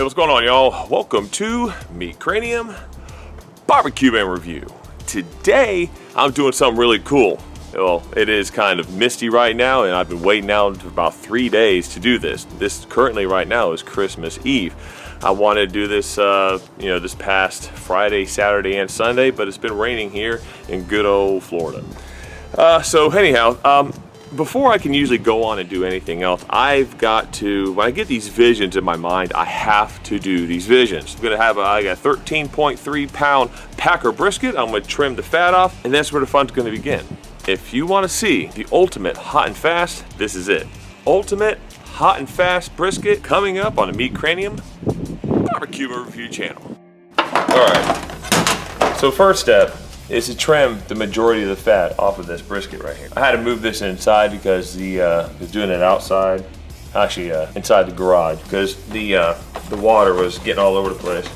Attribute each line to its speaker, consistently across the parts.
Speaker 1: Hey, what's going on, y'all? Welcome to Meat Cranium Barbecue and Review. Today, I'm doing something really cool. Well, it is kind of misty right now, and I've been waiting out for about 3 days to do this. This currently right now is Christmas Eve. I wanted to do this, this past Friday, Saturday, and Sunday, but it's been raining here in good old Florida. So anyhow, before I can usually go on and do anything else, I've got to, when I get these visions in my mind, I have to do these visions. I'm gonna have I got a 13.3 pound Packer brisket. I'm gonna trim the fat off, and that's where the fun's gonna begin. If you wanna see the ultimate hot and fast, this is it. Ultimate hot and fast brisket coming up on the Meat Cranium Barbecue and Review channel. All right, so first step is to trim the majority of the fat off of this brisket right here. I had to move this inside because I was doing it outside, actually inside the garage, because the water was getting all over the place.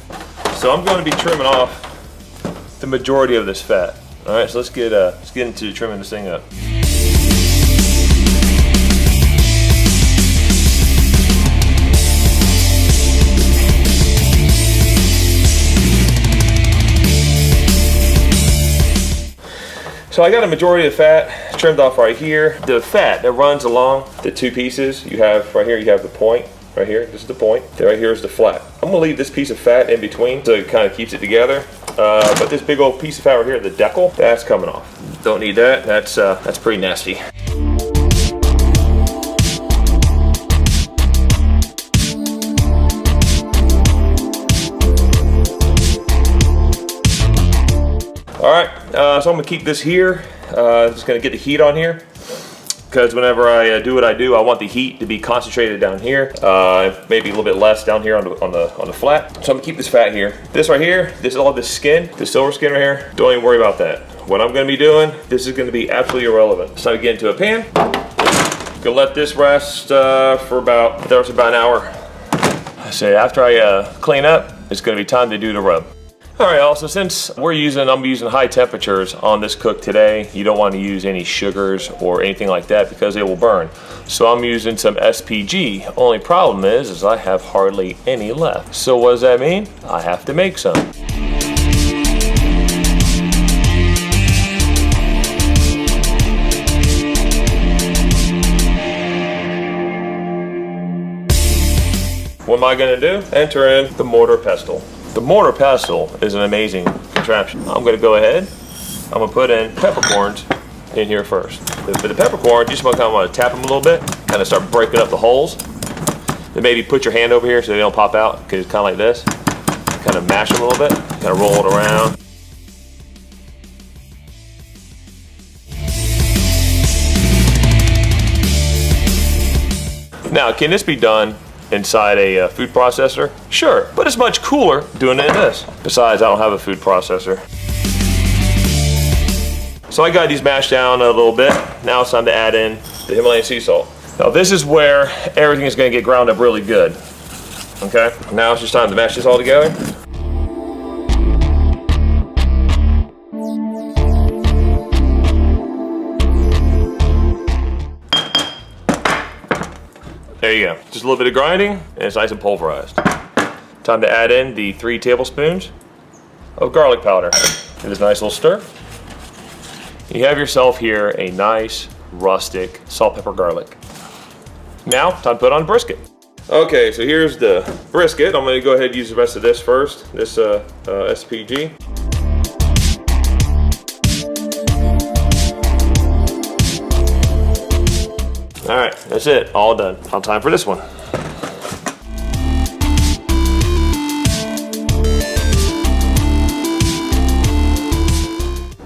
Speaker 1: So I'm going to be trimming off the majority of this fat. All right, so let's get into trimming this thing up. So I got a majority of the fat trimmed off right here. The fat that runs along the two pieces, you have right here, you have the point right here. This is the point. Right here is the flat. I'm gonna leave this piece of fat in between so it kind of keeps it together. But this big old piece of fat right here, the decal, that's coming off. Don't need that. That's pretty nasty. All right, so I'm gonna keep this here. Just gonna get the heat on here, because whenever I do what I do, I want the heat to be concentrated down here, maybe a little bit less down here on the flat. So I'm gonna keep this fat here. This right here, this is all this skin, the silver skin right here. Don't even worry about that. What I'm gonna be doing, this is gonna be absolutely irrelevant. So I get into a pan. Gonna let this rest for about an hour. So after I clean up, it's gonna be time to do the rub. All right, also, since I'm using high temperatures on this cook today, you don't want to use any sugars or anything like that because it will burn. So I'm using some SPG. Only problem is I have hardly any left. So what does that mean? I have to make some. What am I gonna do? Enter in the mortar pestle. The mortar pestle is an amazing contraption. I'm gonna go ahead, I'm gonna put in peppercorns in here first. For the peppercorns, you just wanna tap them a little bit, kind of start breaking up the holes. Then maybe put your hand over here so they don't pop out, because it's kind of like this. Kind of mash them a little bit, kind of roll it around. Now, can this be done inside a food processor? Sure, but it's much cooler doing it in this. Besides, I don't have a food processor. So I got these mashed down a little bit. Now it's time to add in the Himalayan sea salt. Now this is where everything is going to get ground up really good. Okay, now it's just time to mash this all together. There you go. Just a little bit of grinding, and it's nice and pulverized. Time to add in the 3 tablespoons of garlic powder. Give this a nice little stir. You have yourself here a nice, rustic salt, pepper, garlic. Now, time to put on brisket. Okay, so here's the brisket. I'm gonna go ahead and use the rest of this first, this SPG. All right, that's it, all done. Now time for this one.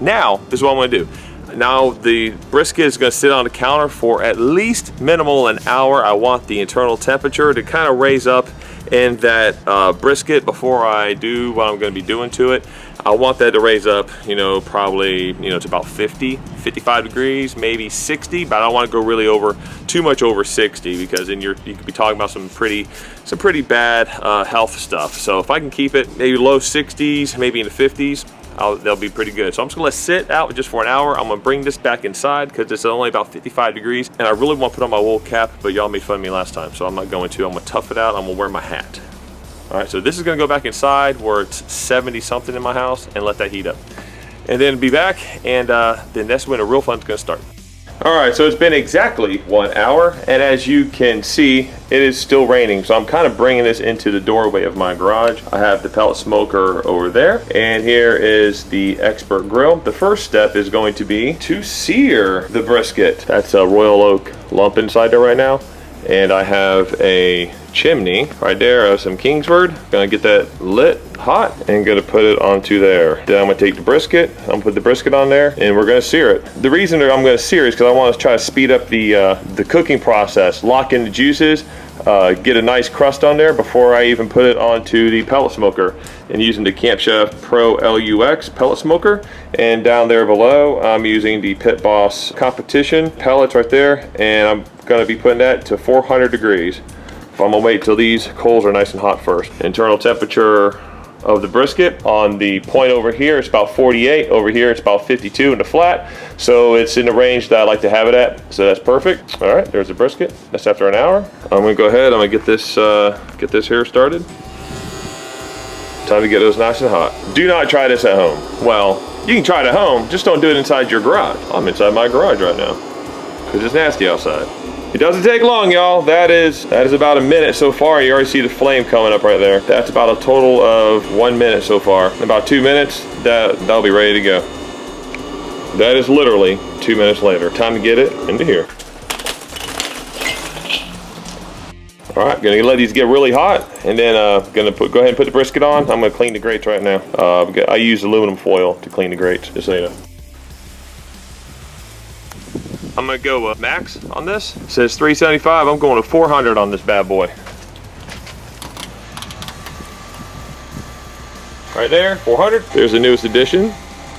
Speaker 1: Now, this is what I'm gonna do. Now the brisket is gonna sit on the counter for at least minimal an hour. I want the internal temperature to kind of raise up in that brisket before I do what I'm gonna be doing to it. I want that to raise up, probably, to about 50, 55 degrees, maybe 60, but I don't want to go really too much over 60, because then you could be talking about some pretty bad health stuff. So if I can keep it maybe low 60s, maybe in the 50s, they'll be pretty good. So I'm just gonna let it sit out just for an hour. I'm gonna bring this back inside because it's only about 55 degrees, and I really want to put on my wool cap, but y'all made fun of me last time, so I'm not going to. I'm gonna tough it out. I'm gonna wear my hat. All right, so this is gonna go back inside where it's 70 something in my house and let that heat up. And then be back, and then that's when the real fun's gonna start. All right, so it's been exactly 1 hour, and as you can see, it is still raining. So I'm kind of bringing this into the doorway of my garage. I have the pellet smoker over there, and here is the expert grill. The first step is going to be to sear the brisket. That's a Royal Oak lump inside there right now. And I have a chimney right there of some Kingsford. Gonna get that lit hot and gonna put it onto there. Then I'm gonna take the brisket, I'm gonna put the brisket on there, and we're gonna sear it. The reason that I'm gonna sear is because I want to try to speed up the cooking process, lock in the juices, get a nice crust on there before I even put it onto the pellet smoker. And using the Camp Chef Pro LUX pellet smoker, and down there below I'm using the Pit Boss competition pellets right there, and I'm gonna be putting that to 400 degrees. I'm gonna wait till these coals are nice and hot first. Internal temperature of the brisket on the point over here, it's about 48. Over here, it's about 52 in the flat. So it's in the range that I like to have it at. So that's perfect. All right, there's the brisket. That's after an hour. I'm gonna go ahead, I'm gonna get this here started. Time to get those nice and hot. Do not try this at home. Well, you can try it at home, just don't do it inside your garage. I'm inside my garage right now, because it's nasty outside. It doesn't take long, y'all. That is about a minute so far. You already see the flame coming up right there. That's about a total of 1 minute so far. In about 2 minutes, that'll be ready to go. That is literally 2 minutes later. Time to get it into here. All right, gonna let these get really hot, and then go ahead and put the brisket on. I'm gonna clean the grates right now. I use aluminum foil to clean the grates, just so you know. I'm gonna go max on this. It says 375, I'm going to 400 on this bad boy. Right there, 400. There's the newest addition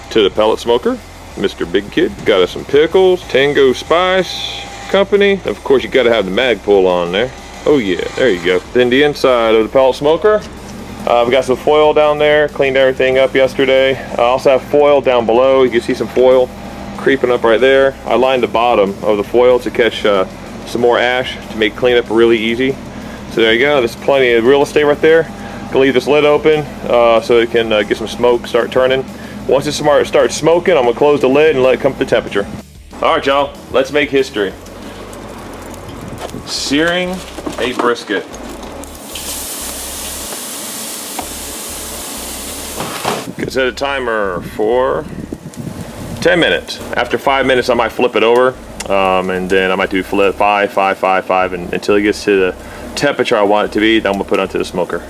Speaker 1: to the pellet smoker, Mr. Big Kid. Got us some pickles, Tango Spice Company. Of course, you gotta have the mag pull on there. Oh yeah, there you go. Then the inside of the pellet smoker. We got some foil down there, cleaned everything up yesterday. I also have foil down below. You can see some foil creeping up right there. I lined the bottom of the foil to catch some more ash to make cleanup really easy. So there you go, there's plenty of real estate right there. Gonna leave this lid open so it can get some smoke, start turning. Once it starts smoking, I'm gonna close the lid and let it come to temperature. All right, y'all, let's make history. Searing a brisket. Gonna set a timer for 10 minutes. After 5 minutes, I might flip it over, and then I might do flip 5, and until it gets to the temperature I want it to be, then I'm gonna put it onto the smoker.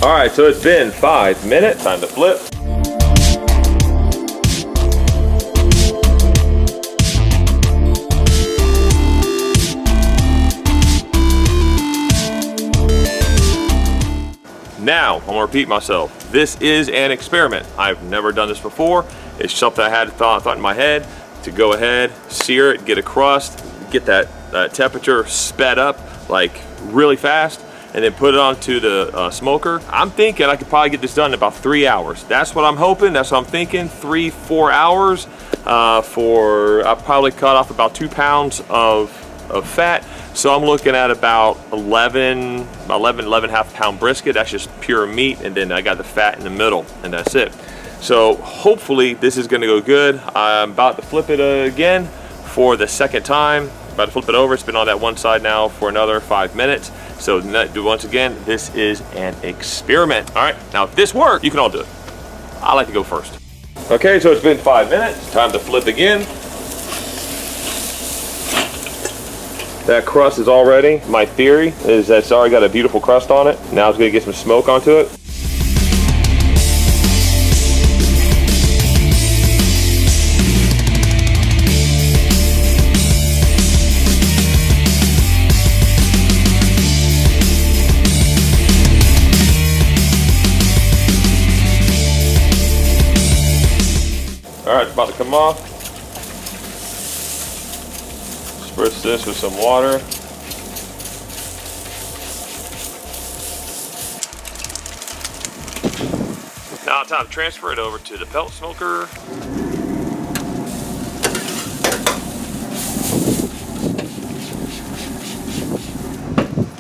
Speaker 1: All right, so it's been 5 minutes. Time to flip. Now, I'm gonna repeat myself. This is an experiment. I've never done this before. It's something I had thought in my head to go ahead, sear it, get a crust, get that temperature sped up like really fast, and then put it onto the smoker. I'm thinking I could probably get this done in about 3 hours. That's what I'm hoping, that's what I'm thinking, 3-4 hours. I'll probably cut off about 2 pounds of fat. So I'm looking at about 11.5 pound brisket. That's just pure meat, and then I got the fat in the middle, and that's it. So hopefully this is gonna go good. I'm about to flip it again for the second time. About to flip it over. It's been on that one side now for another 5 minutes. So once again, this is an experiment. All right, now if this works, you can all do it. I like to go first. Okay, so it's been 5 minutes. Time to flip again. That crust is all ready. My theory is that it's already got a beautiful crust on it. Now it's gonna get some smoke onto it. All right, it's about to come off. Spritz this with some water. Now it's time to transfer it over to the pellet smoker.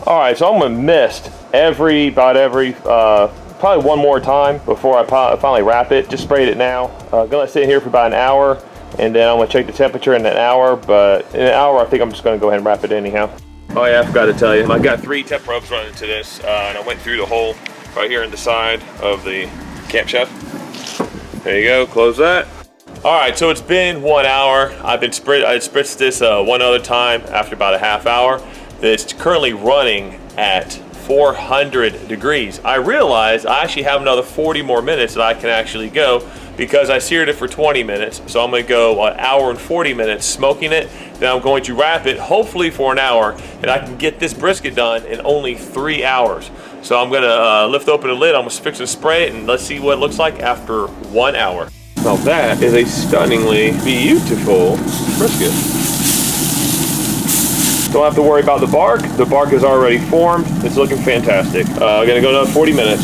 Speaker 1: All right, so I'm gonna mist about every probably one more time before I finally wrap it. Just sprayed it now. Gonna let it sit here for about an hour, and then I'm gonna check the temperature in an hour. But in an hour, I think I'm just gonna go ahead and wrap it anyhow. Oh yeah, I forgot to tell you, I got 3 temp rubs running to this, and I went through the hole right here in the side of the camshaft. There you go, close that. All right, so it's been 1 hour. I spritzed this one other time after about a half hour. It's currently running at 400 degrees. I realized I actually have another 40 more minutes that I can actually go because I seared it for 20 minutes. So I'm gonna go an hour and 40 minutes smoking it. Then I'm going to wrap it, hopefully for an hour, and I can get this brisket done in only 3 hours. So I'm gonna lift open the lid, I'm gonna fix and spray it, and let's see what it looks like after 1 hour. Now that is a stunningly beautiful brisket. Don't have to worry about the bark. The bark is already formed. It's looking fantastic. I'm gonna go another 40 minutes.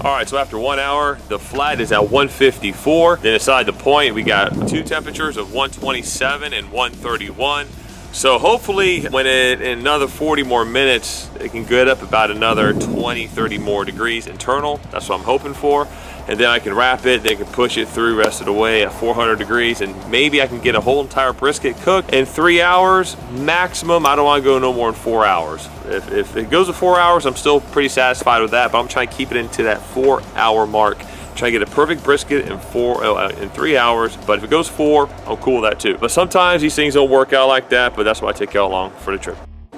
Speaker 1: All right, so after 1 hour, the flat is at 154. Then inside the point, we got 2 temperatures of 127 and 131. So hopefully in another 40 more minutes, it can get up about another 20, 30 more degrees internal. That's what I'm hoping for. And then I can wrap it, they can push it through the rest of the way at 400 degrees, and maybe I can get a whole entire brisket cooked in 3 hours maximum. I don't want to go no more than 4 hours. If it goes to 4 hours, I'm still pretty satisfied with that, but I'm trying to keep it into that 4 hour mark. Try to get a perfect brisket in 3 hours, but if it goes 4, I'm cool with that too. But sometimes these things don't work out like that, but that's why I take y'all along for the trip.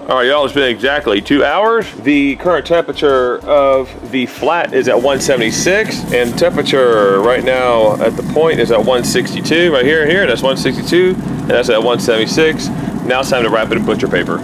Speaker 1: All right, y'all, it's been exactly 2 hours. The current temperature of the flat is at 176, and temperature right now at the point is at 162. Right here and here, that's 162, and that's at 176. Now it's time to wrap it in butcher paper.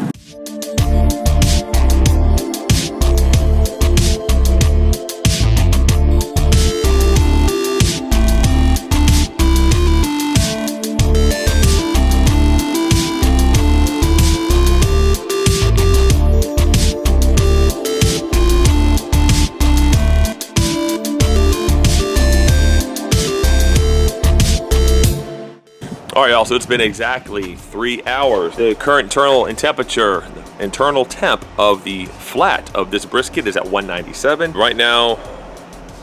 Speaker 1: All right, y'all, so it's been exactly 3 hours. The current internal temp of the flat of this brisket is at 197. Right now,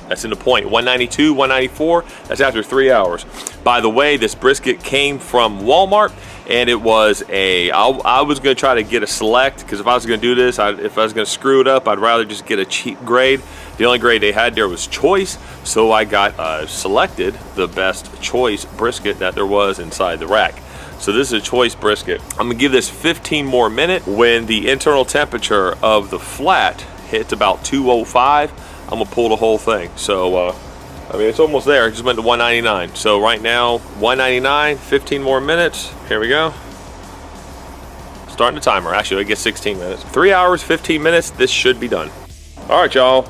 Speaker 1: that's in the point, 192, 194, that's after 3 hours. By the way, this brisket came from Walmart, and it was I was gonna try to get a select, because if I was gonna do this, if I was gonna screw it up, I'd rather just get a cheap grade. The only grade they had there was choice, so I got selected the best choice brisket that there was inside the rack. So this is a choice brisket. I'm gonna give this 15 more minutes. When the internal temperature of the flat hits about 205, I'm gonna pull the whole thing. So, I mean, it's almost there. It just went to 199. So right now, 199, 15 more minutes. Here we go. Starting the timer. Actually, I get 16 minutes. 3 hours, 15 minutes. This should be done. All right, y'all.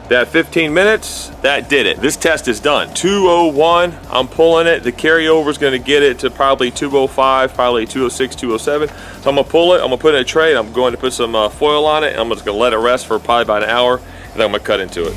Speaker 1: That 15 minutes, that did it. This test is done. 201, I'm pulling it. The carryover is gonna get it to probably 205, probably 206, 207. So I'm gonna pull it, I'm gonna put it in a tray, and I'm going to put some foil on it, and I'm just gonna let it rest for probably about an hour, and then I'm gonna cut into it.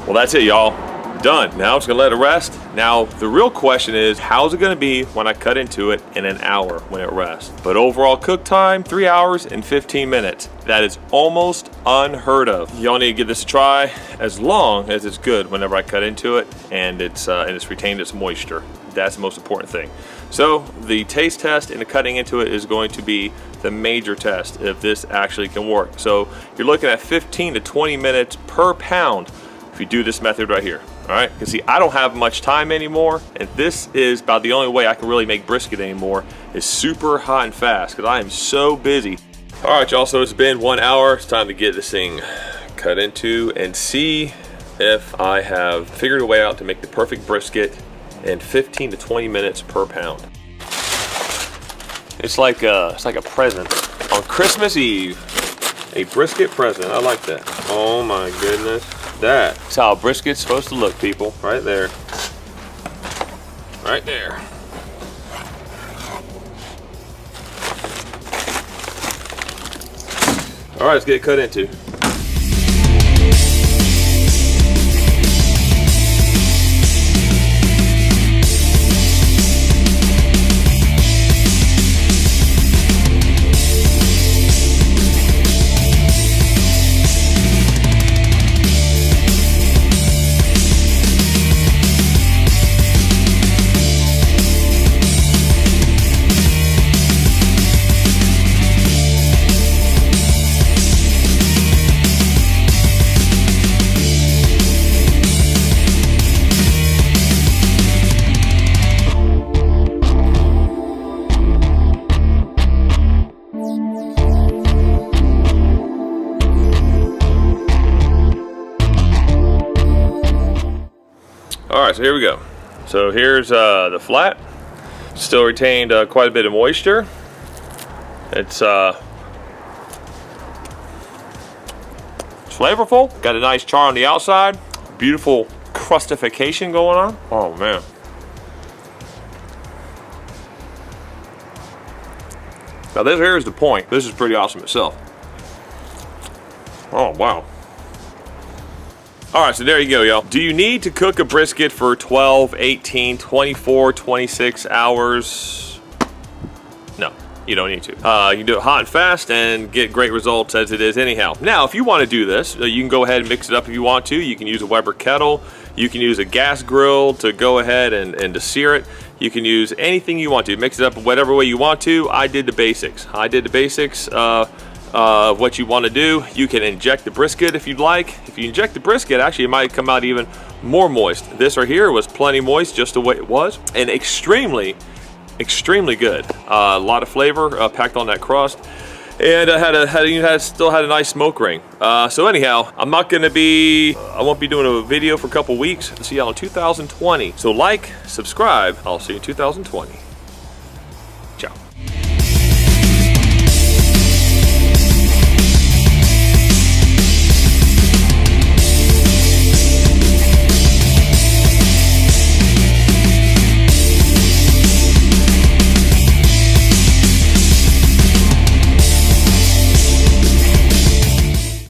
Speaker 1: Well, that's it, y'all. Done. Now I'm just gonna let it rest. Now the real question is, how's it gonna be when I cut into it in an hour when it rests? But overall cook time, 3 hours and 15 minutes. That is almost unheard of. Y'all need to give this a try, as long as it's good whenever I cut into it and it's retained its moisture. That's the most important thing. So the taste test and the cutting into it is going to be the major test if this actually can work. So you're looking at 15 to 20 minutes per pound if you do this method right here. All right, because see, I don't have much time anymore, and this is about the only way I can really make brisket anymore, is super hot and fast, because I am so busy. All right, y'all, so it's been 1 hour. It's time to get this thing cut into and see if I have figured a way out to make the perfect brisket in 15 to 20 minutes per pound. It's like a present on Christmas Eve. A brisket present. I like that. Oh my goodness. That's how a brisket's supposed to look, people. Right there. Right there. right, let's get it cut into. All right, so here we go. So here's the flat. Still retained quite a bit of moisture. It's flavorful. Got a nice char on the outside. Beautiful crustification going on. Oh man. Now this here is the point. This is pretty awesome itself. Oh wow. All right, so there you go, y'all. Do you need to cook a brisket for 12, 18, 24, 26 hours? No, you don't need to. You can do it hot and fast and get great results as it is anyhow. Now, if you want to do this, you can go ahead and mix it up if you want to. You can use a Weber kettle. You can use a gas grill to go ahead and to sear it. You can use anything you want to. Mix it up whatever way you want to. I did the basics. What you want to do. You can inject the brisket if you'd like. If you inject the brisket, actually it might come out even more moist. This right here was plenty moist, just the way it was, and extremely good. A lot of flavor packed on that crust, and still had a nice smoke ring. So anyhow, I won't be doing a video for a couple weeks. See y'all in 2020. So like, subscribe. I'll see you in 2020.